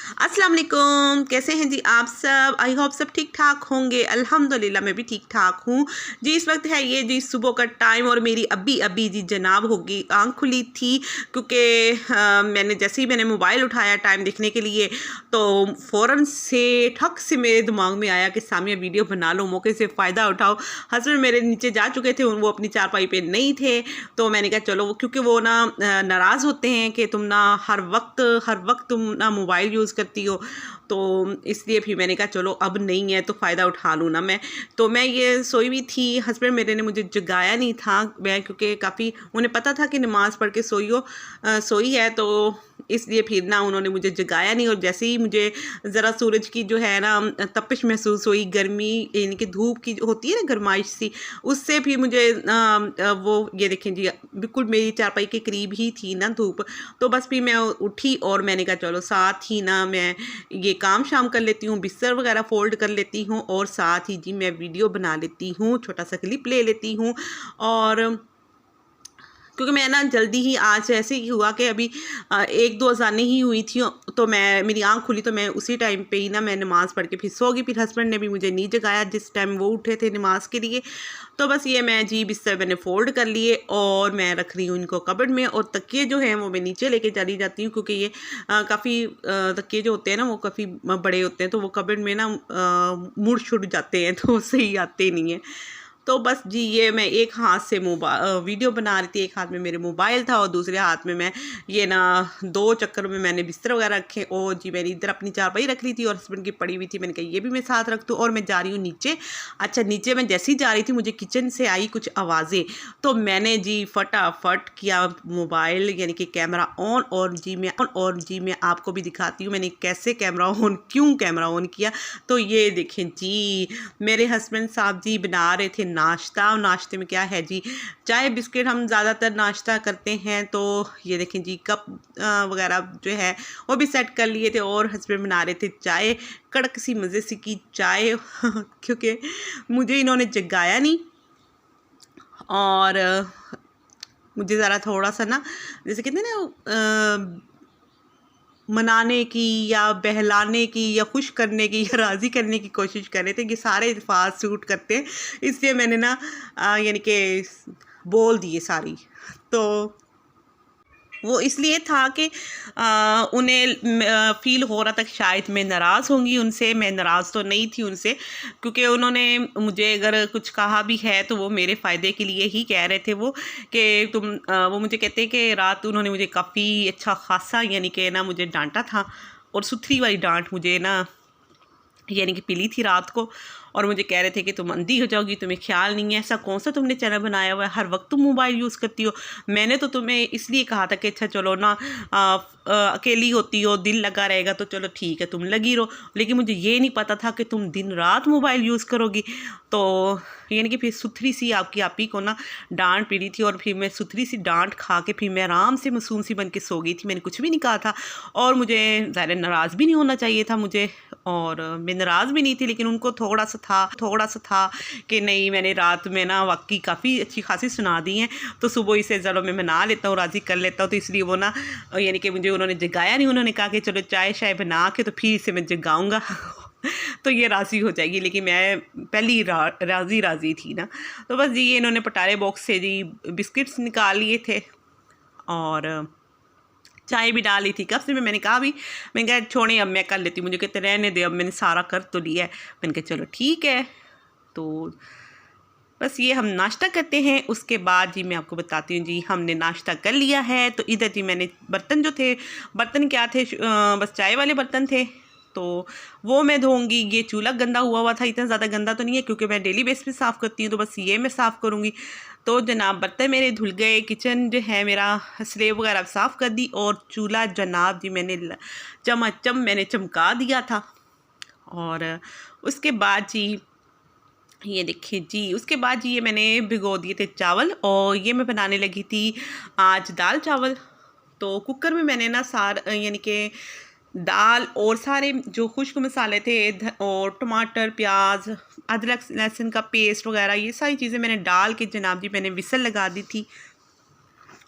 अस्सलाम वालेकुम, कैसे हैं जी आप सब। आई होप सब ठीक ठाक होंगे। अल्हम्दुलिल्लाह मैं भी ठीक ठाक हूँ जी। इस वक्त है ये जी सुबह का टाइम और मेरी अभी अभी जी जनाब होगी आँख खुली थी, क्योंकि मैंने जैसे ही मैंने मोबाइल उठाया टाइम देखने के लिए तो फ़ौरन से ठक से मेरे दिमाग में आया कि सामिया वीडियो बना लो, मौके से फ़ायदा उठाओ। हस्बैंड मेरे नीचे जा चुके थे, वो अपनी चारपाई पे नहीं थे, तो मैंने कहा चलो, क्योंकि वो ना नाराज़ होते हैं कि तुम ना हर वक्त तुम ना मोबाइल यूज़ करती हो, तो इसलिए फिर मैंने कहा चलो अब नहीं है तो फ़ायदा उठा लूँ ना मैं। तो मैं ये सोई हुई थी, हस्बैंड मेरे ने मुझे जगाया नहीं था, मैं क्योंकि काफ़ी उन्हें पता था कि नमाज़ पढ़ के सोई है, तो इसलिए फिर ना उन्होंने मुझे जगाया नहीं। और जैसे ही मुझे ज़रा सूरज की जो है ना तपिश महसूस हुई, गर्मी यानी कि धूप की जो होती है ना गर्माइश सी, उससे भी मुझे वो ये देखें जी बिल्कुल मेरी चारपाई के करीब ही थी ना धूप। तो बस फिर मैं उठी और मैंने कहा चलो साथ ही ना मैं ये काम शाम कर लेती हूँ, बिस्तर वगैरह फ़ोल्ड कर लेती हूँ और साथ ही जी मैं वीडियो बना लेती हूँ, छोटा सा क्लिप ले लेती हूँ। और क्योंकि मैं ना जल्दी ही आज ऐसे ही हुआ कि अभी एक दो अज़ानें ही हुई थी, तो मैं मेरी आँख खुली तो मैं उसी टाइम पे ही ना मैं नमाज़ पढ़ के फिर सो गई। फिर हस्बैंड ने भी मुझे नहीं जगाया जिस टाइम वो उठे थे नमाज के लिए। तो बस ये मैं जी बिस्तर मैंने फ़ोल्ड कर लिए और मैं रख रही हूँ इनको कबर्ड में, और तकिए जो हैं वो मैं नीचे लेके चली जाती हूँ, क्योंकि ये काफ़ी तकिए जो होते हैं ना वो काफ़ी बड़े होते हैं, तो वो कबर्ड में ना मुड़ छुड़ जाते हैं, तो सही आते नहीं हैं। तो बस जी ये मैं एक हाथ से वीडियो बना रही थी, एक हाथ में मेरे मोबाइल था और दूसरे हाथ में मैं ये ना दो चक्कर में मैंने बिस्तर वगैरह रखे। और जी मैंने इधर अपनी चारपाई रख ली थी और हस्बैंड की पड़ी हुई थी, मैंने कहा ये भी मैं साथ रख दूँ। और मैं जा रही हूँ नीचे। अच्छा, नीचे मैं जैसे ही जा रही थी मुझे किचन से आई कुछ आवाज़ें, तो मैंने जी फटाफट किया मोबाइल यानी कि कैमरा ऑन, और जी मैं आपको भी दिखाती हूँ मैंने कैसे कैमरा ऑन किया। तो ये देखें जी मेरे हस्बैंड साहब जी बना रहे थे नाश्ता। नाश्ते में क्या है जी, चाय बिस्किट हम ज़्यादातर नाश्ता करते हैं, तो ये देखें जी कप वगैरह जो है वो भी सेट कर लिए थे, और हस्बैंड बना रहे थे चाय, कड़क सी मज़े सी की चाय क्योंकि मुझे इन्होंने जगाया नहीं। और मुझे ज़रा थोड़ा सा ना जैसे कहते हैं ना मनाने की या बहलाने की या खुश करने की या राज़ी करने की कोशिश कर रहे थे कि सारे अल्फाज सूट करते हैं, इसलिए मैंने ना यानी कि बोल दिए सारी। तो वो इसलिए था कि उन्हें फ़ील हो रहा था कि शायद मैं नाराज़ होंगी उनसे। मैं नाराज़ तो नहीं थी उनसे, क्योंकि उन्होंने मुझे अगर कुछ कहा भी है तो वो मेरे फ़ायदे के लिए ही कह रहे थे। वो कि वो मुझे कहते हैं कि रात उन्होंने मुझे काफ़ी अच्छा ख़ासा यानी कि ना मुझे डांटा था, और सुथरी वाली डांट मुझे ना यानी कि पीली थी रात को। और मुझे कह रहे थे कि तुम अंधी हो जाओगी, तुम्हें ख्याल नहीं है, ऐसा कौन सा तुमने चैनल बनाया हुआ है, हर वक्त तुम मोबाइल यूज़ करती हो। मैंने तो तुम्हें इसलिए कहा था कि अच्छा चलो ना अकेली होती हो, दिल लगा रहेगा तो चलो ठीक है तुम लगी रहो, लेकिन मुझे ये नहीं पता था कि तुम दिन रात मोबाइल यूज़ करोगी। तो यानी कि फिर सुथरी सी आपकी आप ही को ना डांट पीड़ी थी, और फिर मैं सुथरी सी डांट खा के फिर मैं आराम से मासूम सी बन के सो गई थी। मैंने कुछ भी नहीं कहा था, और मुझे ज़्यादा नाराज़ भी नहीं होना चाहिए था मुझे, और मैं नाराज़ भी नहीं थी, लेकिन उनको थोड़ा सा था कि नहीं मैंने रात में ना वाकई काफ़ी अच्छी खासी सुना दी हैं, तो सुबह इसे चलो मैं मना लेता हूँ, राज़ी कर लेता हूँ। तो इसलिए वो ना यानी कि मुझे उन्होंने जगाया नहीं, उन्होंने कहा कि चलो चाय शाय बना के तो फिर इसे मैं जगाऊँगा तो ये राज़ी हो जाएगी, लेकिन मैं पहली राज़ी थी ना। तो बस जी ये इन्होंने पटारे बॉक्स से जी बिस्किट्स निकाल लिए थे और चाय भी डाली थी कप से। मैंने कहा भी, मैंने कहा छोड़े अब मैं कर लेती हूँ, मुझे कहते रहने दे, अब मैंने सारा कर तो लिया है। मैंने कहा चलो ठीक है। तो बस ये हम नाश्ता करते हैं, उसके बाद जी मैं आपको बताती हूँ जी हमने नाश्ता कर लिया है। तो इधर जी मैंने बर्तन जो थे, बर्तन क्या थे, बस चाय वाले बर्तन थे, तो वो मैं धोऊंगी। ये चूल्हा गंदा हुआ था, इतना ज़्यादा गंदा तो नहीं है क्योंकि मैं डेली बेस पे साफ़ करती हूँ, तो बस ये मैं साफ़ करूँगी। तो जनाब बर्तन मेरे धुल गए, किचन जो है मेरा स्लेब वगैरह साफ़ कर दी, और चूल्हा जनाब जी मैंने चमाचम मैंने चमका दिया था। और उसके बाद जी ये देखिए जी, उसके बाद जी ये मैंने भिगो दिए थे चावल, और ये मैं बनाने लगी थी आज दाल चावल। तो कुकर में मैंने ना यानी कि दाल और सारे जो खुश्क मसाले थे और टमाटर, प्याज, अदरक लहसुन का पेस्ट वगैरह ये सारी चीज़ें मैंने डाल के जनाब जी मैंने विसल लगा दी थी।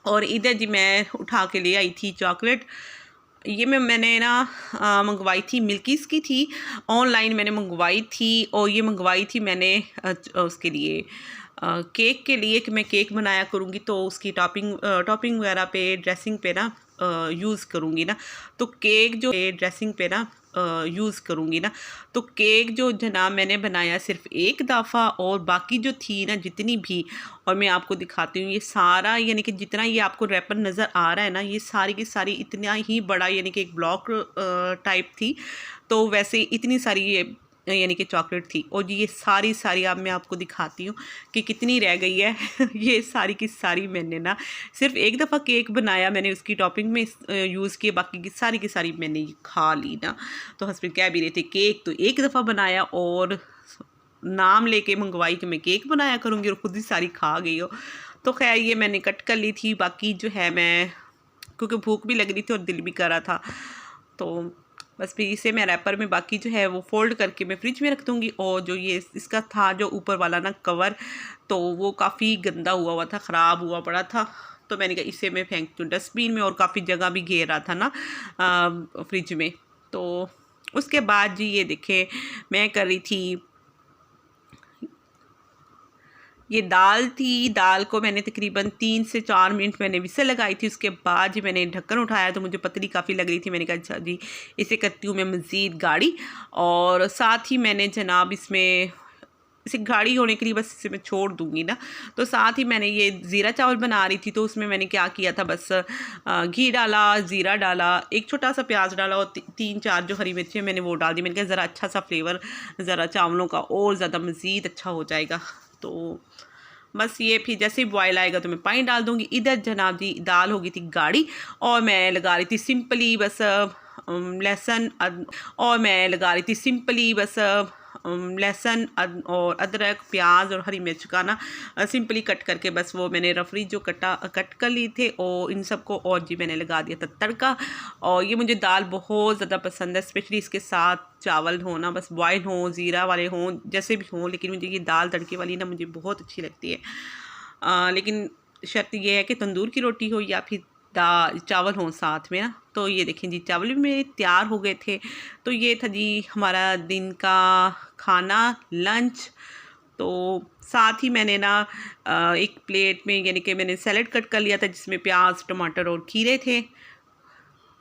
और इधर जी मैं उठा के ले आई थी चॉकलेट, ये मैंने ना मंगवाई थी, मिल्कीज़ की थी, ऑनलाइन मैंने मंगवाई थी। और ये मंगवाई थी मैंने उसके लिए केक के लिए कि मैं केक बनाया करूँगी, तो उसकी टॉपिंग वगैरह पे, ड्रेसिंग पे ना यूज़ करूँगी ना। तो केक जो ड्रेसिंग पे ना यूज़ करूँगी ना, तो केक जो जनाब मैंने बनाया सिर्फ एक दफ़ा, और बाकी जो थी ना जितनी भी, और मैं आपको दिखाती हूँ ये सारा, यानी कि जितना ये आपको रैपर नज़र आ रहा है ना, ये सारी की सारी इतना ही बड़ा, यानी कि एक ब्लॉक टाइप थी। तो वैसे इतनी सारी ये यानी कि चॉकलेट थी, और ये सारी अब मैं आपको दिखाती हूँ कि कितनी रह गई है। ये सारी की सारी मैंने ना सिर्फ एक दफ़ा केक बनाया, मैंने उसकी टॉपिंग में यूज़ किए, बाकी की सारी मैंने ये खा ली ना। तो हस्बैंड कह भी रहे थे केक तो एक दफ़ा बनाया और नाम लेके मंगवाई कि मैं केक बनाया करूँगी, और ख़ुद ही सारी खा गई हो। तो खैर ये मैंने कट कर ली थी, बाकी जो है मैं, क्योंकि भूख भी लग रही थी और दिल भी कर रहा था, तो बस फिर इसे मैं रैपर में बाकी जो है वो फ़ोल्ड करके मैं फ्रिज में रख दूँगी। और जो ये इसका था जो ऊपर वाला ना कवर, तो वो काफ़ी गंदा हुआ था, ख़राब हुआ पड़ा था, तो मैंने कहा इसे मैं फेंक दूँ डस्टबिन में, और काफ़ी जगह भी घेर रहा था ना फ्रिज में। तो उसके बाद जी ये देखें मैं कर रही थी, ये दाल थी, दाल को मैंने तकरीबन 3 से 4 मिनट मैंने विसल लगाई थी। उसके बाद जी मैंने ढक्कन उठाया, तो मुझे पतली काफ़ी लग रही थी, मैंने कहा अच्छा जी इसे करती हूँ मैं मज़ीद गाढ़ी। और साथ ही मैंने जनाब इसमें इसे गाढ़ी होने के लिए बस इसे मैं छोड़ दूँगी ना। तो साथ ही मैंने ये ज़ीरा चावल बना रही थी, तो उसमें मैंने क्या किया था, बस घी डाला, ज़ीरा डाला, एक छोटा सा प्याज डाला, और 3-4 जो हरी मिर्ची मैंने वो डाल दी। मैंने कहा ज़रा अच्छा सा फ्लेवर ज़रा चावलों का और ज़्यादा मज़ीद अच्छा हो जाएगा। तो बस ये फिर जैसे ही बॉयल आएगा तो मैं पानी डाल दूँगी। इधर जनाब जी दाल हो गई थी गाढ़ी, और मैं लगा रही थी सिंपली बस लहसुन, और मैं लगा रही थी सिंपली बस लहसुन और अदरक, प्याज और हरी मिर्च का ना सिंपली कट करके, बस वो मैंने रफली जो कट कर ली थे, और इन सबको और जी मैंने लगा दिया था तड़का। और ये मुझे दाल बहुत ज़्यादा पसंद है, स्पेशली इसके साथ चावल हो ना, बस बॉयल हों, ज़ीरा वाले हों, जैसे भी हों, लेकिन मुझे ये दाल तड़के वाली ना मुझे बहुत अच्छी लगती है। लेकिन शर्त ये है कि तंदूर की रोटी हो या फिर चावल हों साथ में ना। तो ये देखें जी चावल भी मेरे तैयार हो गए थे। तो ये था जी हमारा दिन का खाना, लंच। तो साथ ही मैंने ना एक प्लेट में यानी कि मैंने सैलेड कट कर लिया था, जिसमें प्याज, टमाटर और खीरे थे,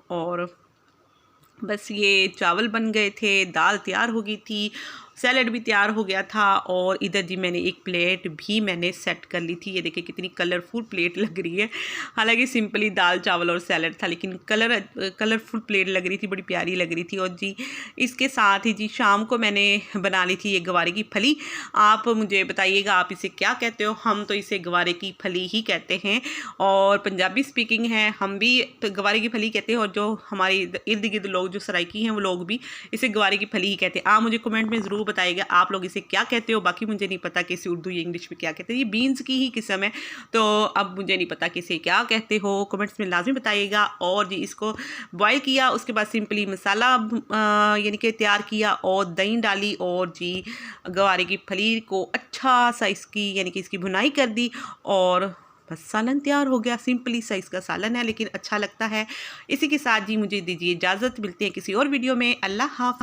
और बस ये चावल बन गए थे, दाल तैयार हो गई थी, सैलेड भी तैयार हो गया था, और इधर जी मैंने एक प्लेट भी मैंने सेट कर ली थी। ये देखिए कितनी कलरफुल प्लेट लग रही है। हालांकि सिंपली दाल चावल और सैलेड था, लेकिन कलरफुल प्लेट लग रही थी, बड़ी प्यारी लग रही थी। और जी इसके साथ ही जी शाम को मैंने बना ली थी ये गवारे की फली। आप मुझे बताइएगा आप इसे क्या कहते हो? हम तो इसे गवारे की फली ही कहते हैं, और पंजाबी स्पीकिंग है, हम भी तो गवारे की फली कहते हैं, और जो हमारे इर्द गिर्द लोग जो सराइकी हैं वो लोग भी इसे गवारे की फली ही कहते हैं। आप मुझे कमेंट में ज़रूर बताइएगा आप लोग इसे क्या कहते हो। बाकी मुझे नहीं पता कि इसे उर्दू या इंग्लिश में क्या कहते हैं, ये बीन्स की ही किस्म है, तो अब मुझे नहीं पता कि इसे क्या कहते हो, कमेंट्स में लाजमी बताइएगा। और जी इसको बॉयल किया, उसके बाद सिंपली मसाला यानी कि तैयार किया, और दही डाली, और जी गवारे की फली को अच्छा सा इसकी यानी कि इसकी भुनाई कर दी, और बस सालन तैयार हो गया। सिंपली सा इसका सालन है, लेकिन अच्छा लगता है। इसी के साथ जी मुझे दीजिए इजाज़त, मिलते हैं किसी और वीडियो में। अल्लाह हाफ़िज़।